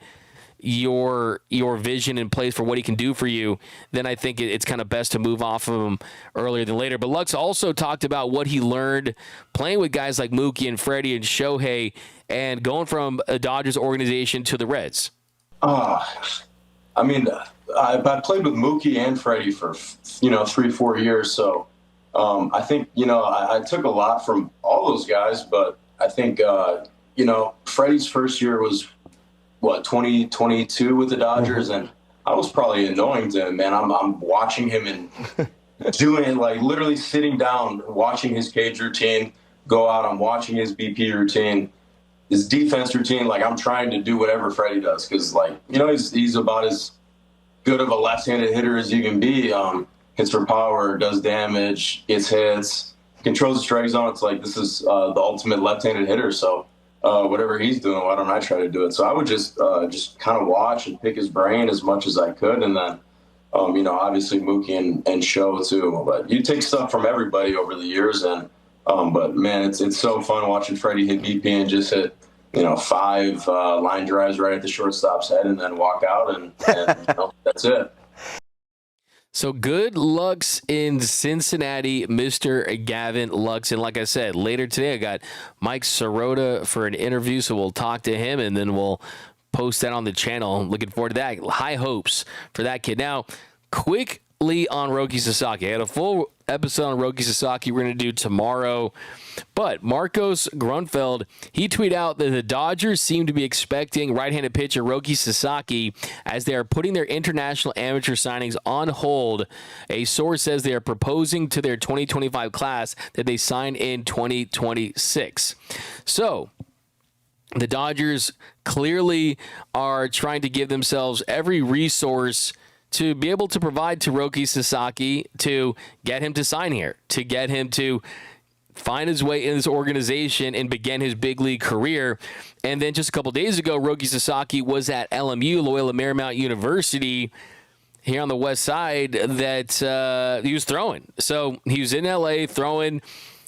your vision in place for what he can do for you, then I think it's kind of best to move off of him earlier than later. But Lux also talked about what he learned playing with guys like Mookie and Freddie and Shohei and going from a Dodgers organization to the Reds. I mean, I played with Mookie and Freddie for 3-4 years, so I think I took a lot from all those guys, but I think Freddie's first year was 2022 with the Dodgers, and I was probably annoying to him, man. I'm watching him and doing, like, literally sitting down, watching his cage routine go out. I'm watching his BP routine, his defense routine. Like, I'm trying to do whatever Freddie does, because, like, he's about as good of a left-handed hitter as you can be. Hits for power, does damage, gets hits, controls the strike zone. It's like, this is the ultimate left-handed hitter. So whatever he's doing, why don't I try to do it? So I would just kind of watch and pick his brain as much as I could. And then, obviously Mookie and Show too. But you take stuff from everybody over the years. And but, man, it's so fun watching Freddie hit BP and just hit 5 line drives right at the shortstop's head and then walk out, and that's it. So good Lux in Cincinnati, Mr. Gavin Lux. And like I said, later today I got Mike Sirota for an interview, so we'll talk to him and then we'll post that on the channel. Looking forward to that. High hopes for that kid. Now, quickly on Roki Sasaki. I had a full episode on Roki Sasaki we're going to do tomorrow. But Marcos Grunfeld, he tweeted out that the Dodgers seem to be expecting right-handed pitcher Roki Sasaki as they are putting their international amateur signings on hold. A source says they are proposing to their 2025 class that they sign in 2026. So the Dodgers clearly are trying to give themselves every resource to be able to provide to Roki Sasaki to get him to sign here, to get him to find his way in this organization and begin his big league career. And then just a couple days ago, Roki Sasaki was at LMU, Loyola Marymount University, here on the west side, that he was throwing. So he was in LA throwing.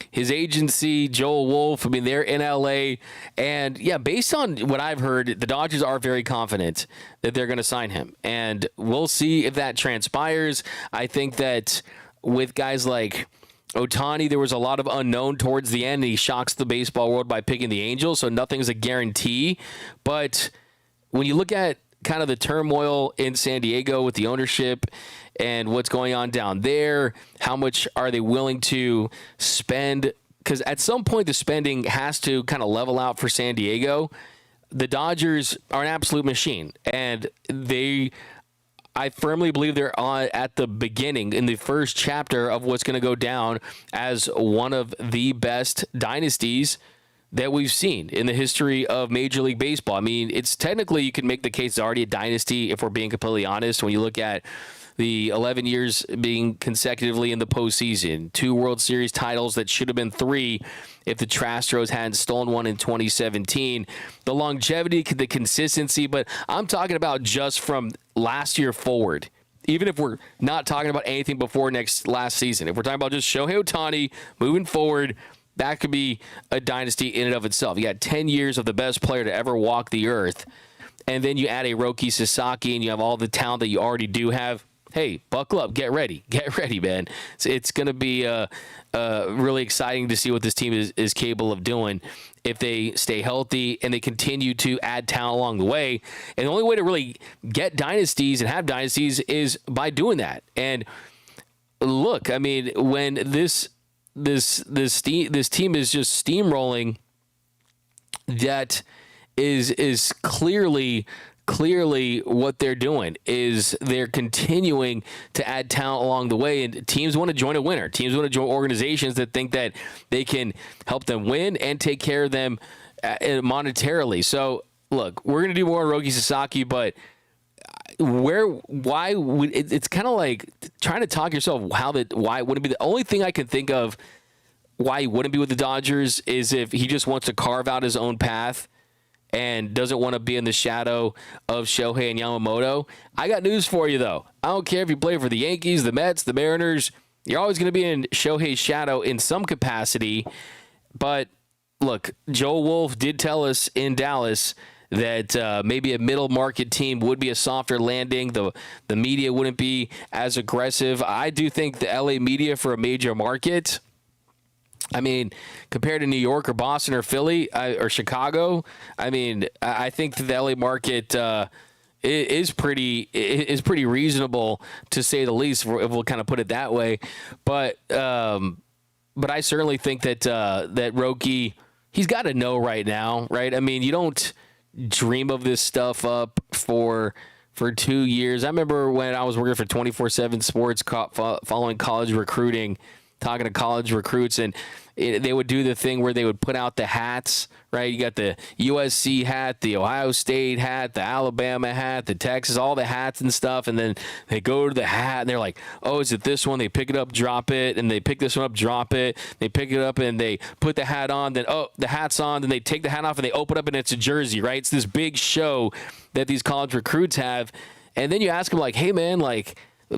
His agency, Joel Wolf, I mean, they're in LA. And yeah, based on what I've heard, the Dodgers are very confident that they're going to sign him. And we'll see if that transpires. I think that with guys like Ohtani, there was a lot of unknown towards the end. He shocks the baseball world by picking the Angels, so nothing's a guarantee. But when you look at kind of the turmoil in San Diego with the ownership and what's going on down there, how much are they willing to spend? Because at some point, the spending has to kind of level out for San Diego. The Dodgers are an absolute machine, and I firmly believe they're at the beginning, in the first chapter of what's going to go down as one of the best dynasties that we've seen in the history of Major League Baseball. I mean, it's technically, you can make the case it's already a dynasty if we're being completely honest. When you look at the 11 years being consecutively in the postseason, 2 World Series titles that should have been 3 if the Astros hadn't stolen one in 2017. The longevity, the consistency, but I'm talking about just from last year forward. Even if we're not talking about anything before last season, if we're talking about just Shohei Ohtani moving forward, that could be a dynasty in and of itself. You got 10 years of the best player to ever walk the earth, and then you add a Roki Sasaki, and you have all the talent that you already do have. Hey, buckle up, get ready, man. It's going to be really exciting to see what this team is capable of doing if they stay healthy and they continue to add talent along the way. And the only way to really get dynasties and have dynasties is by doing that. And look, I mean, when this team is just steamrolling, that is clearly what they're doing is they're continuing to add talent along the way, and teams want to join a winner. Teams want to join organizations that think that they can help them win and take care of them monetarily. So look, we're going to do more on Roki Sasaki, but it's kind of like trying to talk yourself why wouldn't it be the only thing I can think of why he wouldn't be with the Dodgers is if he just wants to carve out his own path and doesn't want to be in the shadow of Shohei and Yamamoto. I got news for you, though. I don't care if you play for the Yankees, the Mets, the Mariners. You're always going to be in Shohei's shadow in some capacity. But, look, Joel Wolf did tell us in Dallas that maybe a middle market team would be a softer landing. The media wouldn't be as aggressive. I do think the LA media for a major market, I mean, compared to New York or Boston or Philly or Chicago, I mean, I think the LA market is pretty reasonable, to say the least, if we'll kind of put it that way. But I certainly think that Roki, he's got to know right now, right? I mean, you don't dream of this stuff up for 2 years. I remember when I was working for 24/7 Sports, following college recruiting, talking to college recruits, and they would do the thing where they would put out the hats, right? You got the USC hat, the Ohio State hat, the Alabama hat, the Texas, all the hats and stuff, and then they go to the hat, and they're like, oh, is it this one? They pick it up, drop it, and they pick this one up, drop it. They pick it up, and they put the hat on, then, oh, the hat's on, then they take the hat off, and they open up, and it's a jersey, right? It's this big show that these college recruits have, and then you ask them, like, hey, man, like,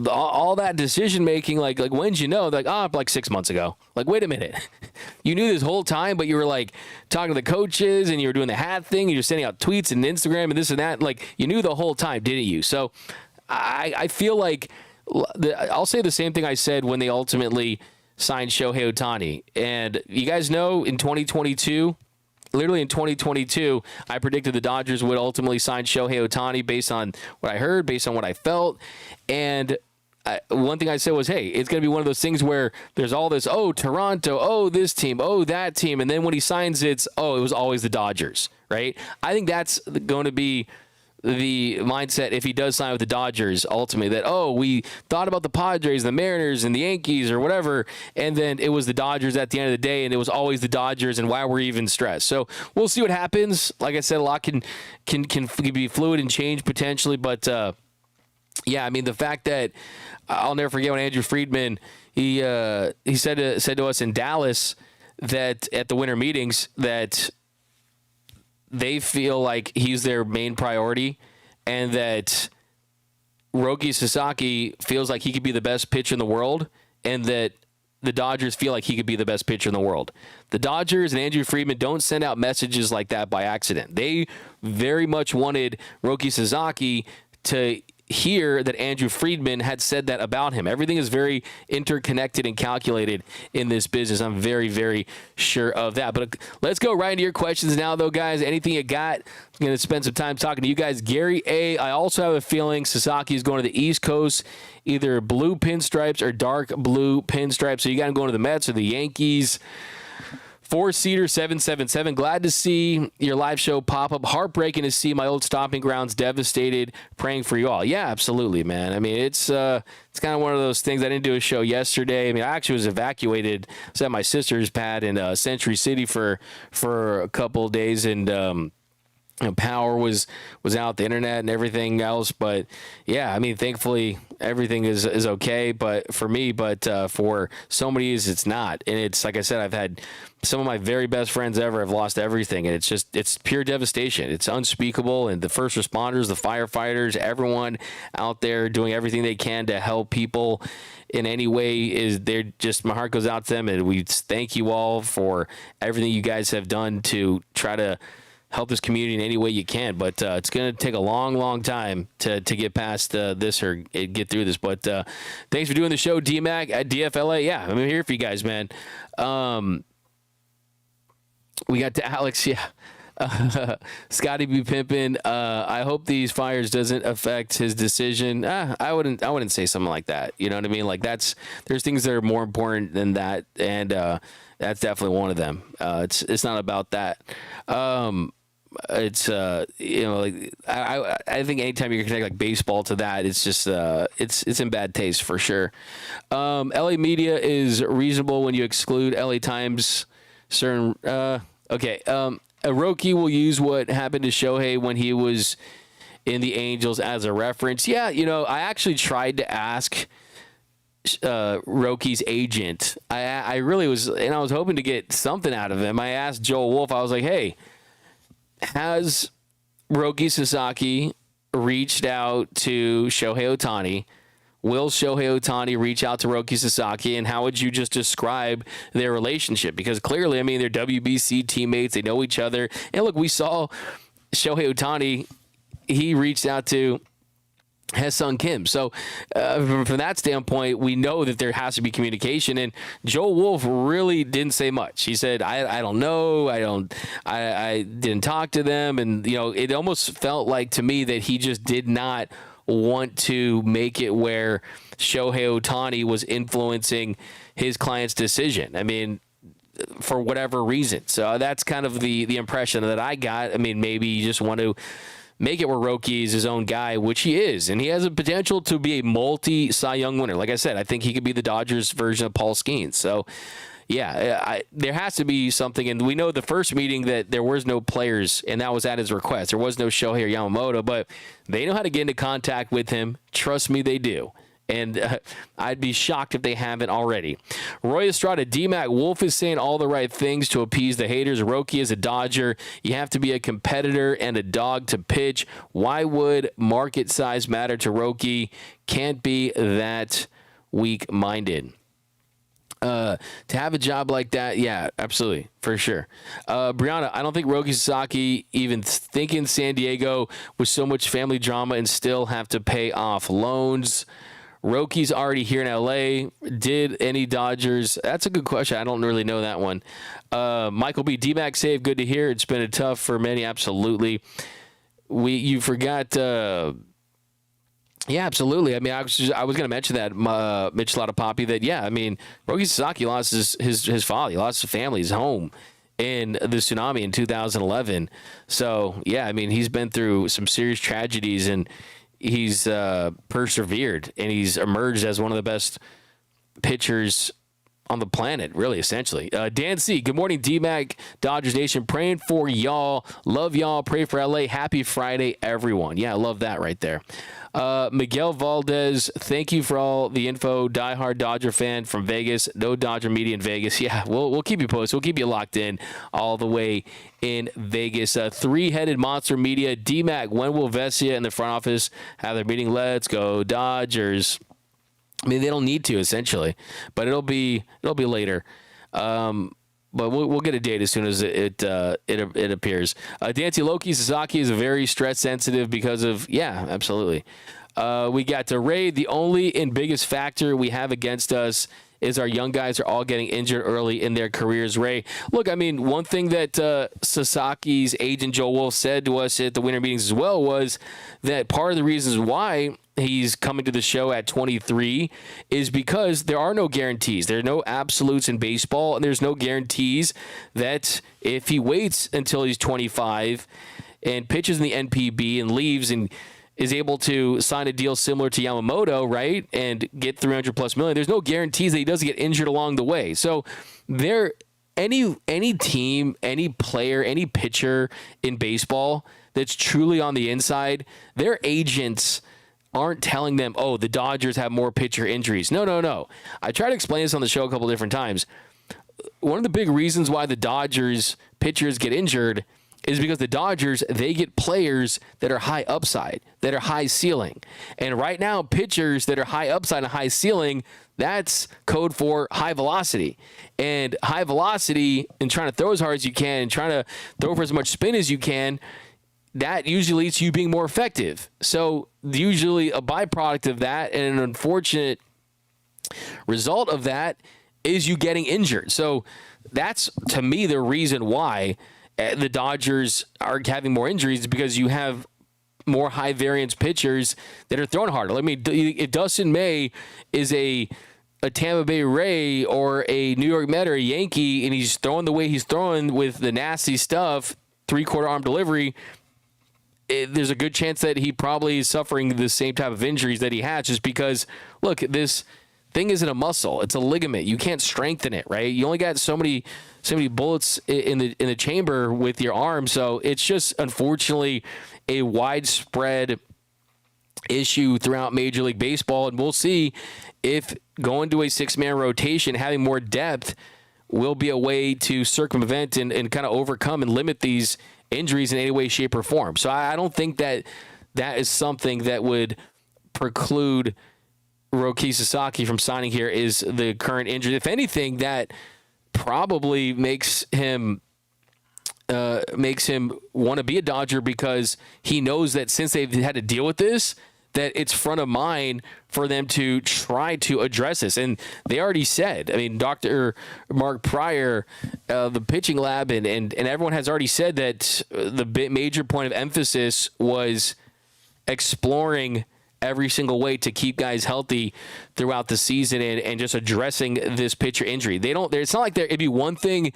all that decision making, like when'd you know? They're like, like 6 months ago. Like, wait a minute, you knew this whole time, but you were like talking to the coaches and you were doing the hat thing and you're sending out tweets and Instagram and this and that. Like, you knew the whole time, didn't you? So I feel like I'll say the same thing I said when they ultimately signed Shohei Ohtani. And you guys know, in 2022. Literally in 2022, I predicted the Dodgers would ultimately sign Shohei Ohtani based on what I heard, based on what I felt. And one thing I said was, hey, it's going to be one of those things where there's all this, oh, Toronto, oh, this team, oh, that team. And then when he signs, it was always the Dodgers, right? I think that's going to be the mindset if he does sign with the Dodgers ultimately, that, oh, we thought about the Padres, the Mariners, and the Yankees or whatever, and then it was the Dodgers at the end of the day, and it was always the Dodgers, and why we're even stressed. So we'll see what happens. Like I said, a lot can be fluid and change potentially, but yeah, I mean, the fact that I'll never forget when Andrew Friedman, he said to us in Dallas that at the winter meetings that they feel like he's their main priority, and that Roki Sasaki feels like he could be the best pitcher in the world, and that the Dodgers feel like he could be the best pitcher in the world. The Dodgers and Andrew Friedman don't send out messages like that by accident. They very much wanted Roki Sasaki to hear that Andrew Friedman had said that about him. Everything is very interconnected and calculated in this business. I'm very, very sure of that. But let's go right into your questions now, though, guys. Anything you got? I'm going to spend some time talking to you guys. Gary A., I also have a feeling Sasaki is going to the East Coast, either blue pinstripes or dark blue pinstripes. So you got him going to the Mets or the Yankees. 4-seater 777. Glad to see your live show pop up. Heartbreaking to see my old stomping grounds devastated. Praying for you all. Yeah, absolutely, man. I mean, it's kind of one of those things. I didn't do a show yesterday. I mean, I actually was evacuated. I was at my sister's pad in Century City for a couple of days, and power was out, the internet and everything else. But yeah, I mean, thankfully everything is okay. But for me, for so many, it's not. And it's like I said, I've had some of my very best friends ever have lost everything, and it's pure devastation. It's unspeakable. And the first responders, the firefighters, everyone out there doing everything they can to help people in any way, my heart goes out to them, and we thank you all for everything you guys have done to try to help this community in any way you can. But it's going to take a long, long time to get past this or get through this. But thanks for doing the show, DMAC at DFLA. Yeah, I'm here for you guys, man. We got to Alex. Yeah. Scotty B. Pimpin, I hope these fires doesn't affect his decision. I wouldn't say something like that. You know what I mean? Like there's things that are more important than that, and that's definitely one of them. It's not about that. It's like I think anytime you connect like baseball to that, it's just it's in bad taste for sure. LA media is reasonable when you exclude LA Times. Certain okay. Roki will use what happened to Shohei when he was in the Angels as a reference. Yeah, I actually tried to ask Roki's agent. I really was, and I was hoping to get something out of him. I asked Joel Wolf. I was like, hey, has Roki Sasaki reached out to Shohei Ohtani? Will Shohei Ohtani reach out to Roki Sasaki, and how would you just describe their relationship? Because clearly, I mean, they're WBC teammates. They know each other. And look, we saw Shohei Ohtani. He reached out to Hae-Sung Kim. So from that standpoint, we know that there has to be communication. And Joel Wolf really didn't say much. He said, I don't know. I didn't talk to them. And, it almost felt like to me that he just did not want to make it where Shohei Ohtani was influencing his client's decision. I mean, for whatever reason. So that's kind of the impression that I got. I mean, maybe you just want to make it where Roki is his own guy, which he is. And he has a potential to be a multi-Cy Young winner. Like I said, I think he could be the Dodgers version of Paul Skeens. So, yeah, there has to be something. And we know the first meeting that there was no players, and that was at his request. There was no Shohei or Yamamoto, but they know how to get into contact with him. Trust me, they do. And I'd be shocked if they haven't already. Roy Estrada, D-Mac, Wolf is saying all the right things to appease the haters. Roki is a Dodger. You have to be a competitor and a dog to pitch. Why would market size matter to Roki? Can't be that weak-minded. To have a job like that, yeah, absolutely, for sure. Brianna, I don't think Roki Sasaki even thinking San Diego with so much family drama and still have to pay off loans. Roki's already here in LA. Did any Dodgers? That's a good question. I don't really know that one. Michael B. D-Mac save. Good to hear. It's been a tough for many. Absolutely. You forgot. Yeah, absolutely. I mean, I was going to mention that, Mitch Poppy, that, yeah, I mean, Roki Sasaki lost his father. He lost his family, his home in the tsunami in 2011. So, yeah, I mean, he's been through some serious tragedies, and he's persevered, and he's emerged as one of the best pitchers on the planet, really, essentially. Dan C., good morning, D-Mac, Dodgers Nation. Praying for y'all. Love y'all. Pray for LA. Happy Friday, everyone. Yeah, I love that right there. Miguel Valdez, thank you for all the info. Diehard Dodger fan from Vegas. No Dodger media in Vegas. Yeah, we'll keep you posted. We'll keep you locked in all the way in Vegas. Three-headed monster media. D-Mac, when will Vesia and the front office have their meeting? Let's go Dodgers. I mean, they don't need to, essentially, but it'll be later. But we'll get a date as soon as it appears. Dancy Loki Sasaki is very stress sensitive because of, yeah, absolutely. We got to Ray. The only and biggest factor we have against us is our young guys are all getting injured early in their careers. Ray, look, I mean, one thing that Sasaki's agent Joe Wolf said to us at the winter meetings as well was that part of the reasons why he's coming to the show at 23 is because there are no guarantees. There are no absolutes in baseball, and there's no guarantees that if he waits until he's 25 and pitches in the NPB and leaves and is able to sign a deal similar to Yamamoto, right, and get $300+ million, there's no guarantees that he doesn't get injured along the way. So any team, any player, any pitcher in baseball that's truly on the inside, their agents aren't telling them, oh, the Dodgers have more pitcher injuries. No. I tried to explain this on the show a couple different times. One of the big reasons why the Dodgers pitchers get injured is because the Dodgers, they get players that are high upside, that are high ceiling. And right now, pitchers that are high upside and high ceiling, that's code for high velocity. And high velocity and trying to throw as hard as you can and trying to throw for as much spin as you can, that usually leads to you being more effective. So usually a byproduct of that and an unfortunate result of that is you getting injured. So that's, to me, the reason why the Dodgers are having more injuries because you have more high variance pitchers that are throwing harder. I mean, if Dustin May is a Tampa Bay Ray or a New York Met or a Yankee, and he's throwing the way he's throwing with the nasty stuff, 3/4 arm delivery, there's a good chance that he probably is suffering the same type of injuries that he has, just because, look, this thing isn't a muscle, it's a ligament. You can't strengthen it, right? You only got so many bullets in the chamber with your arm. So it's just, unfortunately, a widespread issue throughout Major League Baseball, and we'll see if going to a 6-man rotation, having more depth, will be a way to circumvent and kind of overcome and limit these injuries in any way, shape, or form. So I don't think that is something that would preclude Roki Sasaki from signing here, is the current injury. If anything, that probably makes him want to be a Dodger, because he knows that since they've had to deal with this, that it's front of mind for them to try to address this. And they already said, I mean, Dr. Mark Pryor, the pitching lab, and everyone has already said that the major point of emphasis was exploring every single way to keep guys healthy throughout the season and just addressing this pitcher injury. It's not like it'd be one thing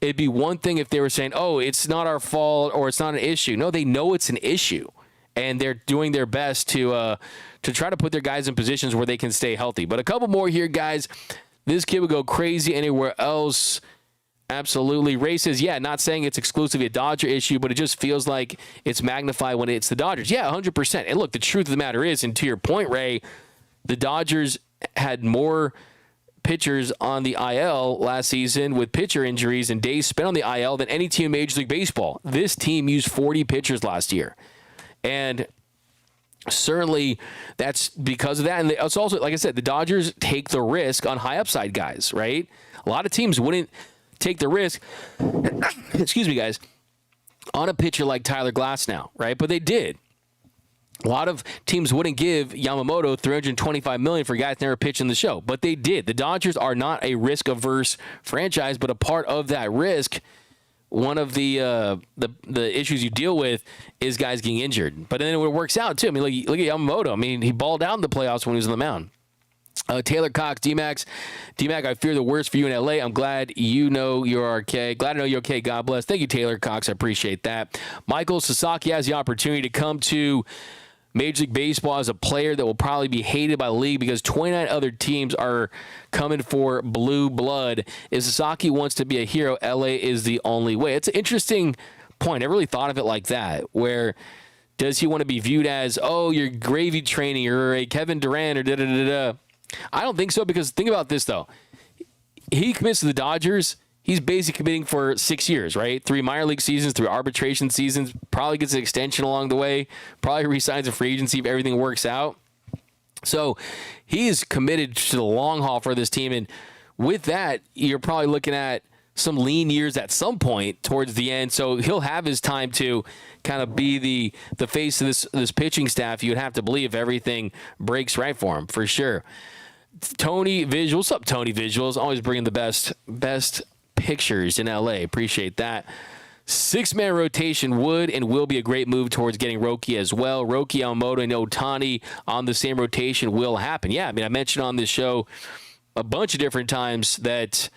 if they were saying, oh, it's not our fault or it's not an issue. No, they know it's an issue, and they're doing their best to try to put their guys in positions where they can stay healthy. But a couple more here, guys. This kid would go crazy anywhere else. Absolutely. Ray says, yeah, not saying it's exclusively a Dodger issue, but it just feels like it's magnified when it's the Dodgers. Yeah, 100%. And look, the truth of the matter is, and to your point, Ray, the Dodgers had more pitchers on the IL last season with pitcher injuries and days spent on the IL than any team in Major League Baseball. This team used 40 pitchers last year. And certainly that's because of that. And it's also, like I said, the Dodgers take the risk on high upside guys, right? A lot of teams wouldn't take the risk, excuse me, guys, on a pitcher like Tyler Glasnow, right? But they did. A lot of teams wouldn't give Yamamoto $325 million for guys never pitched in the show, but they did. The Dodgers are not a risk-averse franchise, but a part of that risk, one of the issues you deal with is guys getting injured. But then it works out too. I mean, look at Yamamoto. I mean, he balled out in the playoffs when he was on the mound. Taylor Cox, D-Mac, I fear the worst for you in LA. I'm glad you know you're okay. Glad to know you're okay. God bless. Thank you, Taylor Cox. I appreciate that. Michael Sasaki has the opportunity to come to Major League Baseball as a player that will probably be hated by the league because 29 other teams are coming for blue blood. If Sasaki wants to be a hero, LA is the only way. It's an interesting point. I really thought of it like that, where does he want to be viewed as, oh, you're gravy training or a Kevin Durant or da-da-da-da? I don't think so, because think about this, though. He commits to the Dodgers. He's basically committing for 6 years, right? 3 minor league seasons, 3 arbitration seasons, probably gets an extension along the way, probably resigns a free agency if everything works out. So he is committed to the long haul for this team. And with that, you're probably looking at some lean years at some point towards the end. So he'll have his time to kind of be the face of this pitching staff. You would have to believe if everything breaks right for him, for sure. Tony Visuals. What's up, Tony Visuals? Always bringing the best pictures in LA. Appreciate that. 6-man rotation would and will be a great move towards getting Roki as well. Roki, Yamamoto, and Ohtani on the same rotation will happen. Yeah, I mean, I mentioned on this show a bunch of different times that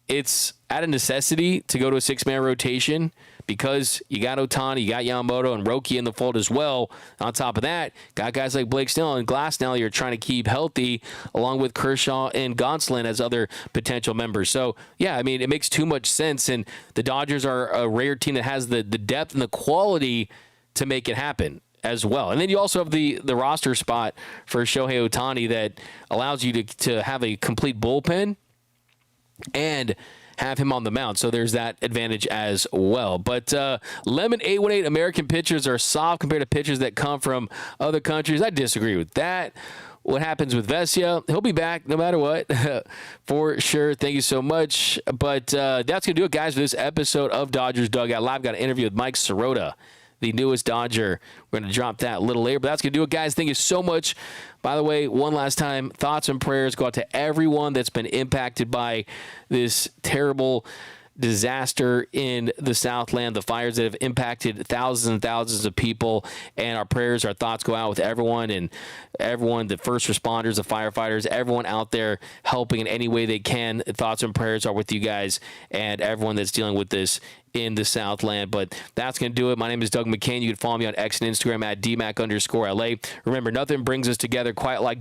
it's at a necessity to go to a 6-man rotation because you got Ohtani, you got Yamamoto, and Roki in the fold as well. On top of that, got guys like Blake Snell and Glasnow you're trying to keep healthy, along with Kershaw and Gonsolin as other potential members. So, yeah, I mean, it makes too much sense, and the Dodgers are a rare team that has the depth and the quality to make it happen as well. And then you also have the roster spot for Shohei Ohtani that allows you to have a complete bullpen and have him on the mound. So there's that advantage as well. But Lemon 818, American pitchers are soft compared to pitchers that come from other countries. I disagree with that. What happens with Vesia? He'll be back no matter what, for sure. Thank you so much. But that's going to do it, guys, for this episode of Dodgers Dugout Live. Got an interview with Mike Sirota, the newest Dodger. We're going to drop that a little later, but that's going to do it, guys. Thank you so much. By the way, one last time, thoughts and prayers go out to everyone that's been impacted by this terrible disaster in the Southland, the fires that have impacted thousands and thousands of people. And our prayers, our thoughts go out with everyone, and everyone, the first responders, the firefighters, everyone out there helping in any way they can. Thoughts and prayers are with you guys and everyone that's dealing with this in the Southland. But that's going to do it. My name is Doug McKain. You can follow me on X and Instagram at DMac_LA. Remember, nothing brings us together quite like